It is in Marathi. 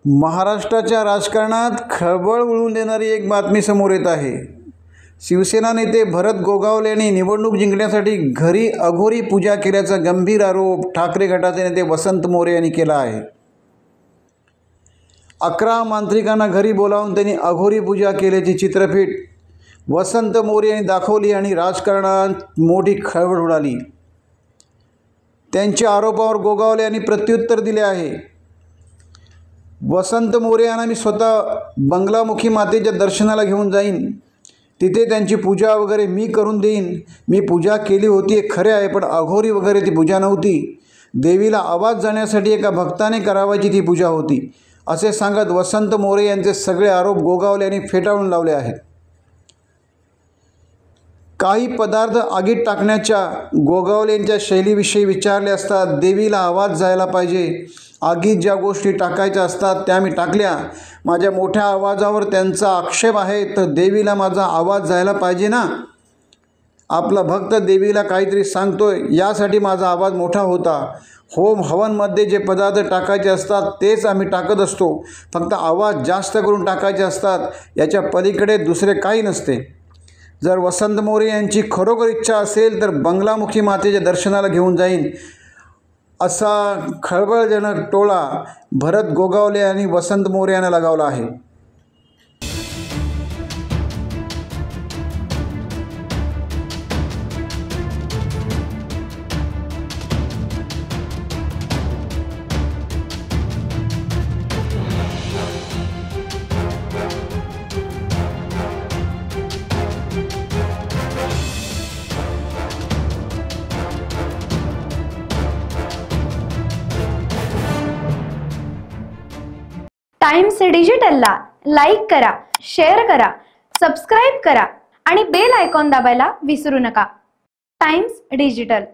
महाराष्ट्राच्या राजकारणात खळबळ उडवून देणारी एक बातमी समोर येत आहे। शिवसेना नेते भरत गोगावले यांनी निवडणूक जिंकण्यासाठी घरी अघोरी पूजा केल्याचा गंभीर आरोप ठाकरे गटाचे नेते वसंत मोरे यांनी केला आहे। 11 मांत्रिकांना घरी बोलावून त्यांनी अघोरी पूजा केल्याची चित्रफीत वसंत मोरे यांनी दाखवली आणि राजकारणात मोठी खळबळ उडाली। त्यांच्या आरोपावर गोगावले यांनी प्रत्युत्तर दिले आहे। वसंत मोरे यांना मी स्वतः बंगलामुखी मातेच्या दर्शनाला घेऊन जाईन, तिथे त्यांची पूजा वगैरे मी करून देईन। मी पूजा केली होती हे खरे आहे, पण अघोरी वगैरे ती पूजा नव्हती। देवीला आवाज जाण्यासाठी एका भक्ताने करावायची ती पूजा होती, असे सांगत वसंत मोरे यांचे सगळे आरोप गोगावले यांनी फेटाळून लावले आहेत। काही पदार्थ आगीत टाकण्याच्या गोगावले यांच्या शैलीविषयी विचारले असता देवीला आवाज जायला पाहिजे, आगीत ज्या गोष्टी टाकायच्या असतात त्या मी टाकल्या। माझ्या मोठ्या आवाजावर त्यांचा आक्षेप आहे, तर देवीला माझा आवाज जायला पाहिजे ना। आपला भक्त देवीला काहीतरी सांगतोय यासाठी माझा आवाज मोठा होता। होम हवनमध्ये जे पदार्थ टाकायचे असतात तेच आम्ही टाकत असतो, फक्त आवाज जास्त करून टाकायचे असतात, याच्या पलीकडे दुसरे काही नसते। जर वसंत मोरे यांची खरोखर इच्छा असेल तर बंगलामुखी मातेच्या दर्शनाला घेऊन जाईन, असा खळबळजनक टोला भरत गोगावले यांनी वसंत मोरे यांना लगावला आहे। टाइम्स डिजिटलला लाईक करा, शेअर करा, सबस्क्राइब करा आणि बेल आयकॉन दाबायला विसरू नका। Times digital.